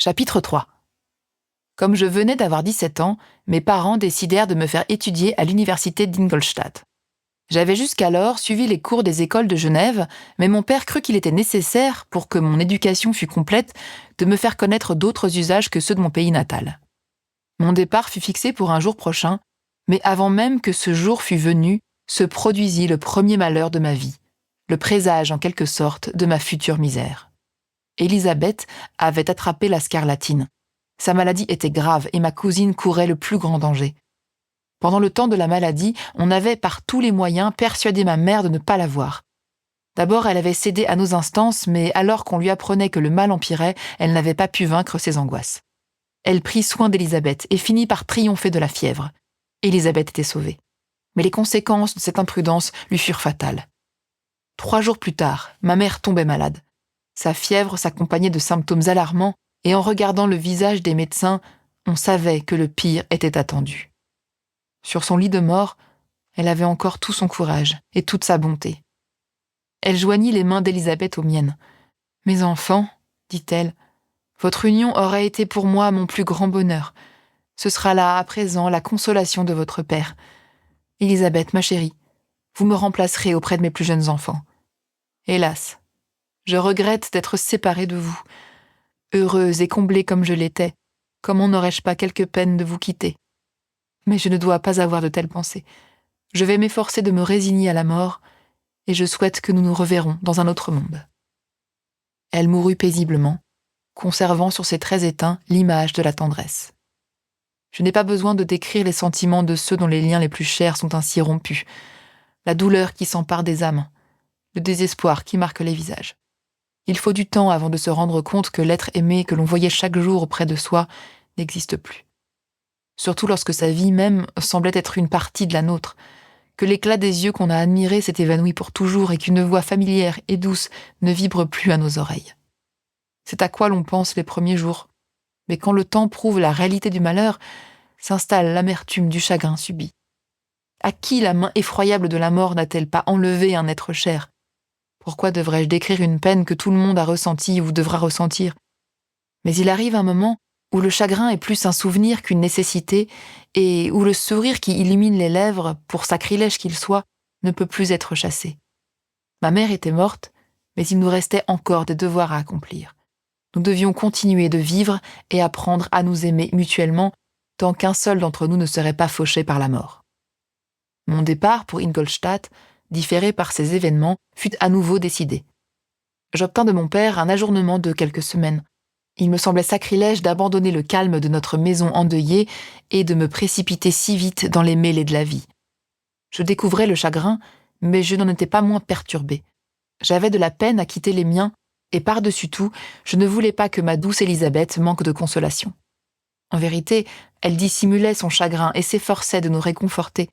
Chapitre 3. Comme je venais d'avoir 17 ans, mes parents décidèrent de me faire étudier à l'université d'Ingolstadt. J'avais jusqu'alors suivi les cours des écoles de Genève, mais mon père crut qu'il était nécessaire, pour que mon éducation fût complète, de me faire connaître d'autres usages que ceux de mon pays natal. Mon départ fut fixé pour un jour prochain, mais avant même que ce jour fût venu, se produisit le premier malheur de ma vie, le présage en quelque sorte de ma future misère. Élisabeth avait attrapé la scarlatine. Sa maladie était grave et ma cousine courait le plus grand danger. Pendant le temps de la maladie, on avait par tous les moyens persuadé ma mère de ne pas la voir. D'abord, elle avait cédé à nos instances, mais alors qu'on lui apprenait que le mal empirait, elle n'avait pas pu vaincre ses angoisses. Elle prit soin d'Élisabeth et finit par triompher de la fièvre. Élisabeth était sauvée. Mais les conséquences de cette imprudence lui furent fatales. 3 jours plus tard, ma mère tombait malade. Sa fièvre s'accompagnait de symptômes alarmants, et en regardant le visage des médecins, on savait que le pire était attendu. Sur son lit de mort, elle avait encore tout son courage et toute sa bonté. Elle joignit les mains d'Élisabeth aux miennes. « Mes enfants, dit-elle, votre union aurait été pour moi mon plus grand bonheur. Ce sera là, à présent, la consolation de votre père. Élisabeth, ma chérie, vous me remplacerez auprès de mes plus jeunes enfants. Hélas, je regrette d'être séparée de vous. Heureuse et comblée comme je l'étais, comment n'aurais-je pas quelque peine de vous quitter? Mais je ne dois pas avoir de telles pensées. Je vais m'efforcer de me résigner à la mort, et je souhaite que nous nous reverrons dans un autre monde. » Elle mourut paisiblement, conservant sur ses traits éteints l'image de la tendresse. Je n'ai pas besoin de décrire les sentiments de ceux dont les liens les plus chers sont ainsi rompus, la douleur qui s'empare des âmes, le désespoir qui marque les visages. Il faut du temps avant de se rendre compte que l'être aimé que l'on voyait chaque jour auprès de soi n'existe plus. Surtout lorsque sa vie même semblait être une partie de la nôtre, que l'éclat des yeux qu'on a admirés s'est évanoui pour toujours et qu'une voix familière et douce ne vibre plus à nos oreilles. C'est à quoi l'on pense les premiers jours, mais quand le temps prouve la réalité du malheur, s'installe l'amertume du chagrin subi. À qui la main effroyable de la mort n'a-t-elle pas enlevé un être cher? Pourquoi devrais-je décrire une peine que tout le monde a ressentie ou devra ressentir? Mais il arrive un moment où le chagrin est plus un souvenir qu'une nécessité et où le sourire qui illumine les lèvres, pour sacrilège qu'il soit, ne peut plus être chassé. Ma mère était morte, mais il nous restait encore des devoirs à accomplir. Nous devions continuer de vivre et apprendre à nous aimer mutuellement tant qu'un seul d'entre nous ne serait pas fauché par la mort. Mon départ pour Ingolstadt, différé par ces événements, fut à nouveau décidé. J'obtins de mon père un ajournement de quelques semaines. Il me semblait sacrilège d'abandonner le calme de notre maison endeuillée et de me précipiter si vite dans les mêlées de la vie. Je découvrais le chagrin, mais je n'en étais pas moins perturbée. J'avais de la peine à quitter les miens, et par-dessus tout, je ne voulais pas que ma douce Élisabeth manque de consolation. En vérité, elle dissimulait son chagrin et s'efforçait de nous réconforter.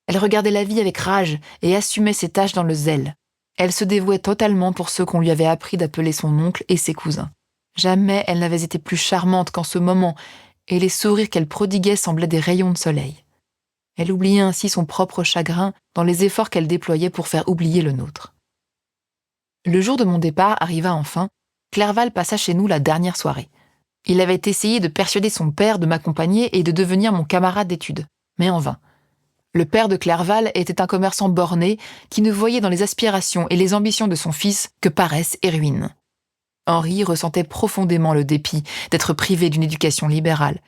Elle regardait la vie avec rage et assumait ses tâches dans le zèle. Elle se dévouait totalement pour ceux qu'on lui avait appris d'appeler son oncle et ses cousins. Jamais elle n'avait été plus charmante qu'en ce moment, et les sourires qu'elle prodiguait semblaient des rayons de soleil. Elle oubliait ainsi son propre chagrin dans les efforts qu'elle déployait pour faire oublier le nôtre. Le jour de mon départ arriva enfin. Clerval passa chez nous la dernière soirée. Il avait essayé de persuader son père de m'accompagner et de devenir mon camarade d'études, mais en vain. Le père de Clerval était un commerçant borné qui ne voyait dans les aspirations et les ambitions de son fils que paresse et ruine. Henri ressentait profondément le dépit d'être privé d'une éducation libérale.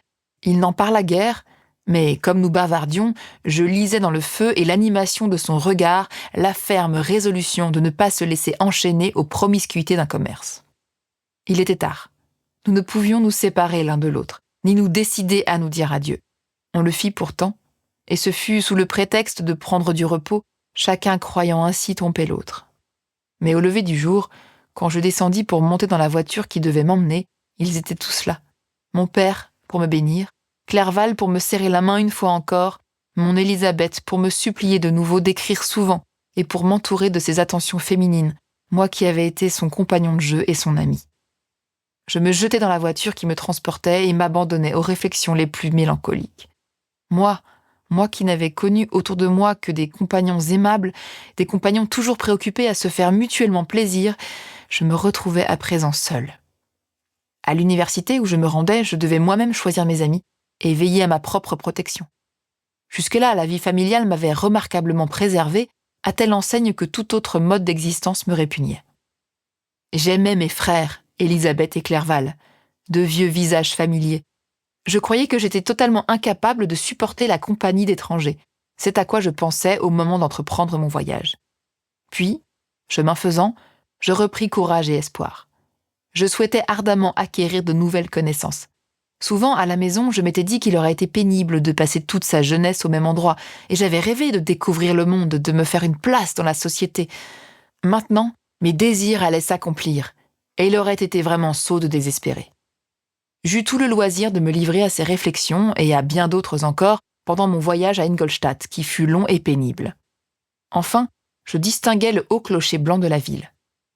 Il n'en parla guère, mais comme nous bavardions, je lisais dans le feu et l'animation de son regard la ferme résolution de ne pas se laisser enchaîner aux promiscuités d'un commerce. Il était tard. Nous ne pouvions nous séparer l'un de l'autre, ni nous décider à nous dire adieu. On le fit pourtant, et ce fut sous le prétexte de prendre du repos, chacun croyant ainsi tromper l'autre. Mais au lever du jour, quand je descendis pour monter dans la voiture qui devait m'emmener, ils étaient tous là. Mon père, pour me bénir, Clerval pour me serrer la main une fois encore, mon Élisabeth pour me supplier de nouveau d'écrire souvent et pour m'entourer de ses attentions féminines, moi qui avais été son compagnon de jeu et son ami. Je me jetai dans la voiture qui me transportait et m'abandonnai aux réflexions les plus mélancoliques. Moi qui n'avais connu autour de moi que des compagnons aimables, des compagnons toujours préoccupés à se faire mutuellement plaisir, je me retrouvais à présent seule. À l'université où je me rendais, je devais moi-même choisir mes amis et veiller à ma propre protection. Jusque-là, la vie familiale m'avait remarquablement préservée, à telle enseigne que tout autre mode d'existence me répugnait. J'aimais mes frères, Elisabeth et Clerval, de vieux visages familiers. Je croyais que j'étais totalement incapable de supporter la compagnie d'étrangers. C'est à quoi je pensais au moment d'entreprendre mon voyage. Puis, chemin faisant, je repris courage et espoir. Je souhaitais ardemment acquérir de nouvelles connaissances. Souvent, à la maison, je m'étais dit qu'il aurait été pénible de passer toute sa jeunesse au même endroit, et j'avais rêvé de découvrir le monde, de me faire une place dans la société. Maintenant, mes désirs allaient s'accomplir, et il aurait été vraiment sot de désespérer. J'eus tout le loisir de me livrer à ces réflexions, et à bien d'autres encore, pendant mon voyage à Ingolstadt, qui fut long et pénible. Enfin, je distinguai le haut clocher blanc de la ville.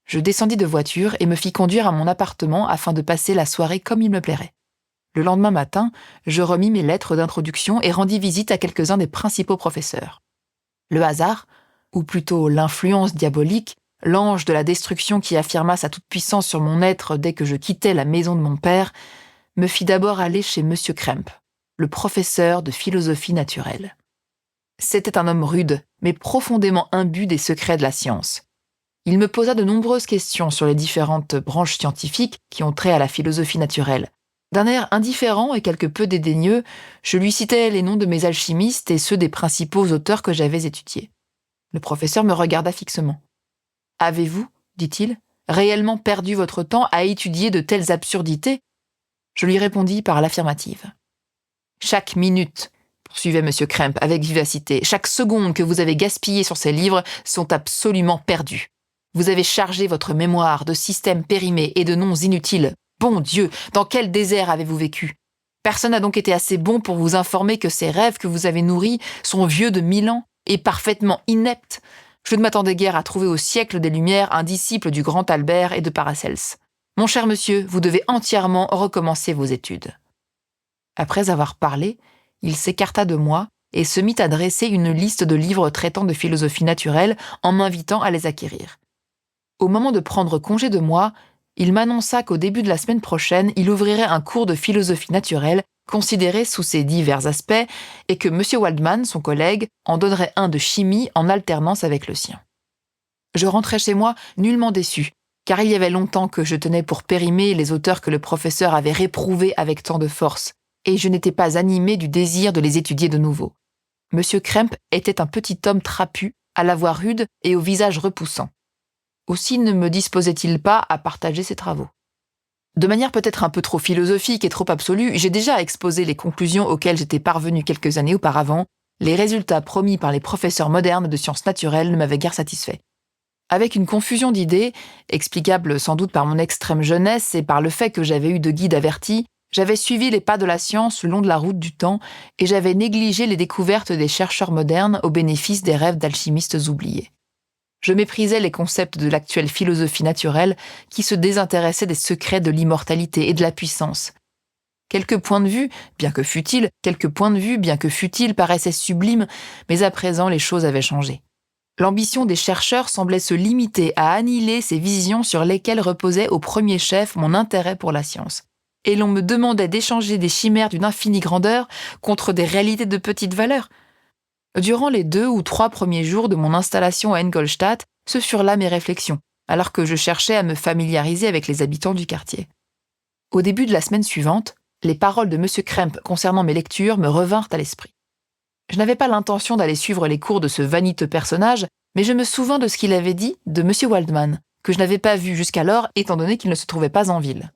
Je descendis de voiture et me fis conduire à mon appartement afin de passer la soirée comme il me plairait. Le lendemain matin, je remis mes lettres d'introduction et rendis visite à quelques-uns des principaux professeurs. Le hasard, ou plutôt l'influence diabolique, l'ange de la destruction qui affirma sa toute-puissance sur mon être dès que je quittais la maison de mon père, me fit d'abord aller chez M. Krempe, le professeur de philosophie naturelle. C'était un homme rude, mais profondément imbu des secrets de la science. Il me posa de nombreuses questions sur les différentes branches scientifiques qui ont trait à la philosophie naturelle. D'un air indifférent et quelque peu dédaigneux, je lui citais les noms de mes alchimistes et ceux des principaux auteurs que j'avais étudiés. Le professeur me regarda fixement. « Avez-vous, dit-il, réellement perdu votre temps à étudier de telles absurdités ?» Je lui répondis par l'affirmative. « Chaque minute, poursuivait M. Krempe avec vivacité, chaque seconde que vous avez gaspillée sur ces livres sont absolument perdues. Vous avez chargé votre mémoire de systèmes périmés et de noms inutiles. Bon Dieu, dans quel désert avez-vous vécu ? Personne n'a donc été assez bon pour vous informer que ces rêves que vous avez nourris sont vieux de 1000 ans et parfaitement ineptes. Je ne m'attendais guère à trouver au siècle des Lumières un disciple du grand Albert et de Paracelse. Mon cher monsieur, vous devez entièrement recommencer vos études. » Après avoir parlé, il s'écarta de moi et se mit à dresser une liste de livres traitant de philosophie naturelle en m'invitant à les acquérir. Au moment de prendre congé de moi, il m'annonça qu'au début de la semaine prochaine, il ouvrirait un cours de philosophie naturelle considéré sous ses divers aspects et que M. Waldman, son collègue, en donnerait un de chimie en alternance avec le sien. Je rentrai chez moi nullement déçu, car il y avait longtemps que je tenais pour périmés les auteurs que le professeur avait réprouvés avec tant de force, et je n'étais pas animé du désir de les étudier de nouveau. M. Krempe était un petit homme trapu, à la voix rude et au visage repoussant. Aussi ne me disposait-il pas à partager ses travaux. De manière peut-être un peu trop philosophique et trop absolue, j'ai déjà exposé les conclusions auxquelles j'étais parvenu quelques années auparavant. Les résultats promis par les professeurs modernes de sciences naturelles ne m'avaient guère satisfait. Avec une confusion d'idées, explicable sans doute par mon extrême jeunesse et par le fait que j'avais eu de guides avertis, j'avais suivi les pas de la science le long de la route du temps et j'avais négligé les découvertes des chercheurs modernes au bénéfice des rêves d'alchimistes oubliés. Je méprisais les concepts de l'actuelle philosophie naturelle qui se désintéressait des secrets de l'immortalité et de la puissance. Quelques points de vue, bien que futiles, paraissaient sublimes, mais à présent les choses avaient changé. L'ambition des chercheurs semblait se limiter à annihiler ces visions sur lesquelles reposait au premier chef mon intérêt pour la science. Et l'on me demandait d'échanger des chimères d'une infinie grandeur contre des réalités de petite valeur. Durant les 2 ou 3 premiers jours de mon installation à Ingolstadt, ce furent là mes réflexions, alors que je cherchais à me familiariser avec les habitants du quartier. Au début de la semaine suivante, les paroles de M. Krempe concernant mes lectures me revinrent à l'esprit. Je n'avais pas l'intention d'aller suivre les cours de ce vaniteux personnage, mais je me souvins de ce qu'il avait dit de M. Waldman, que je n'avais pas vu jusqu'alors étant donné qu'il ne se trouvait pas en ville.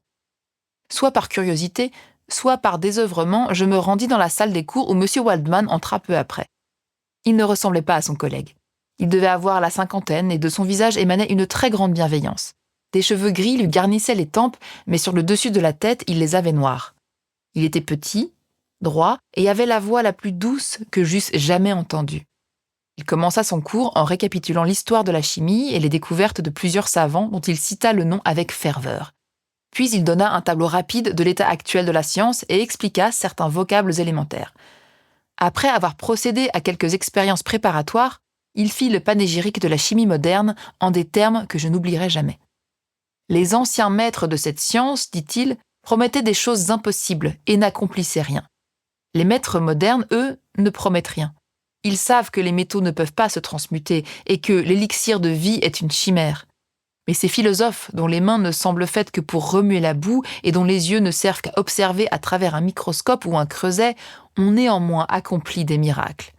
Soit par curiosité, soit par désœuvrement, je me rendis dans la salle des cours où M. Waldman entra peu après. Il ne ressemblait pas à son collègue. Il devait avoir la 50aine et de son visage émanait une très grande bienveillance. Des cheveux gris lui garnissaient les tempes, mais sur le dessus de la tête, il les avait noirs. Il était petit, droit, et avait la voix la plus douce que j'eusse jamais entendue. Il commença son cours en récapitulant l'histoire de la chimie et les découvertes de plusieurs savants dont il cita le nom avec ferveur. Puis il donna un tableau rapide de l'état actuel de la science et expliqua certains vocables élémentaires. Après avoir procédé à quelques expériences préparatoires, il fit le panégyrique de la chimie moderne en des termes que je n'oublierai jamais. Les anciens maîtres de cette science, dit-il, promettaient des choses impossibles et n'accomplissaient rien. Les maîtres modernes, eux, ne promettent rien. Ils savent que les métaux ne peuvent pas se transmuter et que l'élixir de vie est une chimère. Mais ces philosophes, dont les mains ne semblent faites que pour remuer la boue et dont les yeux ne servent qu'à observer à travers un microscope ou un creuset, ont néanmoins accompli des miracles.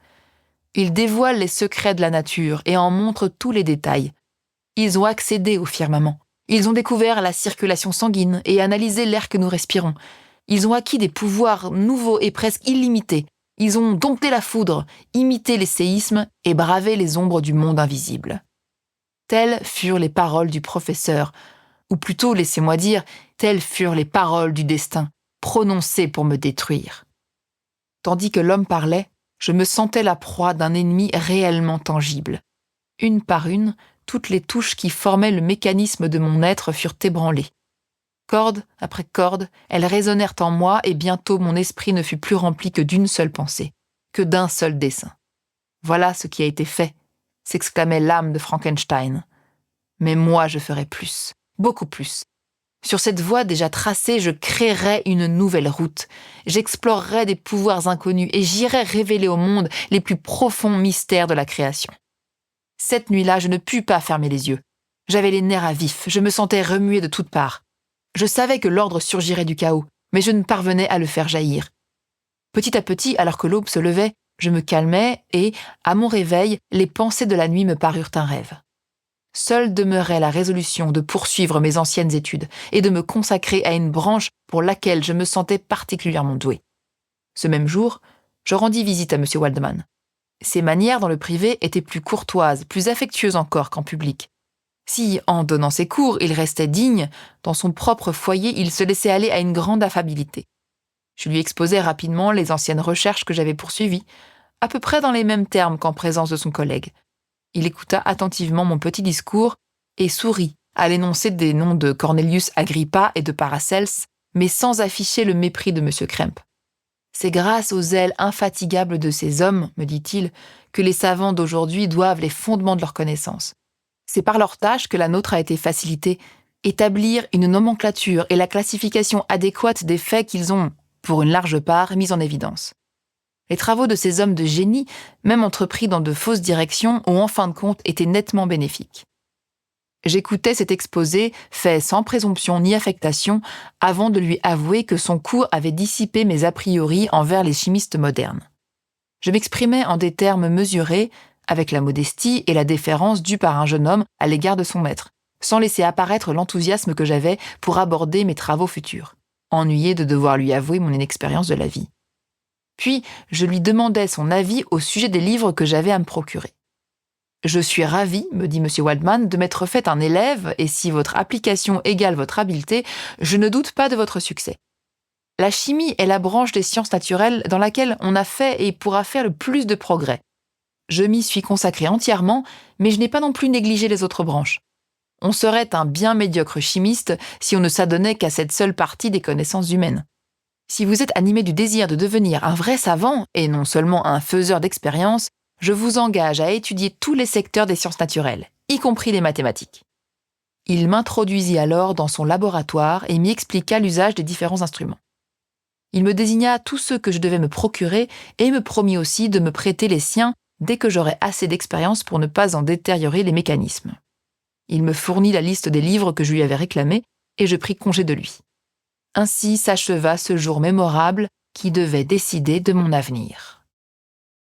Ils dévoilent les secrets de la nature et en montrent tous les détails. Ils ont accédé au firmament. Ils ont découvert la circulation sanguine et analysé l'air que nous respirons. Ils ont acquis des pouvoirs nouveaux et presque illimités. Ils ont dompté la foudre, imité les séismes et bravé les ombres du monde invisible. Telles furent les paroles du professeur, ou plutôt, laissez-moi dire, telles furent les paroles du destin, prononcées pour me détruire. Tandis que l'homme parlait, je me sentais la proie d'un ennemi réellement tangible. Une par une, toutes les touches qui formaient le mécanisme de mon être furent ébranlées. Corde après corde, elles résonnèrent en moi et bientôt mon esprit ne fut plus rempli que d'une seule pensée, que d'un seul dessein. Voilà ce qui a été fait, s'exclamait l'âme de Frankenstein. Mais moi je ferai plus, beaucoup plus. Sur cette voie déjà tracée, je créerai une nouvelle route. J'explorerai des pouvoirs inconnus et j'irai révéler au monde les plus profonds mystères de la création. Cette nuit-là, je ne pus pas fermer les yeux. J'avais les nerfs à vif, je me sentais remuer de toutes parts. Je savais que l'ordre surgirait du chaos, mais je ne parvenais à le faire jaillir. Petit à petit, alors que l'aube se levait, je me calmais et, à mon réveil, les pensées de la nuit me parurent un rêve. Seule demeurait la résolution de poursuivre mes anciennes études et de me consacrer à une branche pour laquelle je me sentais particulièrement doué. Ce même jour, je rendis visite à M. Waldman. Ses manières dans le privé étaient plus courtoises, plus affectueuses encore qu'en public. Si, en donnant ses cours, il restait digne, dans son propre foyer, il se laissait aller à une grande affabilité. Je lui exposai rapidement les anciennes recherches que j'avais poursuivies, à peu près dans les mêmes termes qu'en présence de son collègue. Il écouta attentivement mon petit discours et sourit à l'énoncé des noms de Cornelius Agrippa et de Paracels, mais sans afficher le mépris de M. Krempe. C'est grâce au zèle infatigable de ces hommes, me dit-il, que les savants d'aujourd'hui doivent les fondements de leur connaissance. C'est par leur tâche que la nôtre a été facilitée, établir une nomenclature et la classification adéquate des faits qu'ils ont, pour une large part, mis en évidence. Les travaux de ces hommes de génie, même entrepris dans de fausses directions, ont en fin de compte été nettement bénéfiques. J'écoutais cet exposé, fait sans présomption ni affectation, avant de lui avouer que son cours avait dissipé mes a priori envers les chimistes modernes. Je m'exprimais en des termes mesurés, avec la modestie et la déférence due par un jeune homme à l'égard de son maître, sans laisser apparaître l'enthousiasme que j'avais pour aborder mes travaux futurs, ennuyé de devoir lui avouer mon inexpérience de la vie. Puis, je lui demandai son avis au sujet des livres que j'avais à me procurer. « Je suis ravi, me dit M. Waldman, de m'être fait un élève, et si votre application égale votre habileté, je ne doute pas de votre succès. La chimie est la branche des sciences naturelles dans laquelle on a fait et pourra faire le plus de progrès. Je m'y suis consacré entièrement, mais je n'ai pas non plus négligé les autres branches. On serait un bien médiocre chimiste si on ne s'adonnait qu'à cette seule partie des connaissances humaines. Si vous êtes animé du désir de devenir un vrai savant, et non seulement un faiseur d'expériences, je vous engage à étudier tous les secteurs des sciences naturelles, y compris les mathématiques. » Il m'introduisit alors dans son laboratoire et m'y expliqua l'usage des différents instruments. Il me désigna tous ceux que je devais me procurer et me promit aussi de me prêter les siens dès que j'aurais assez d'expérience pour ne pas en détériorer les mécanismes. Il me fournit la liste des livres que je lui avais réclamés et je pris congé de lui. Ainsi s'acheva ce jour mémorable qui devait décider de mon avenir.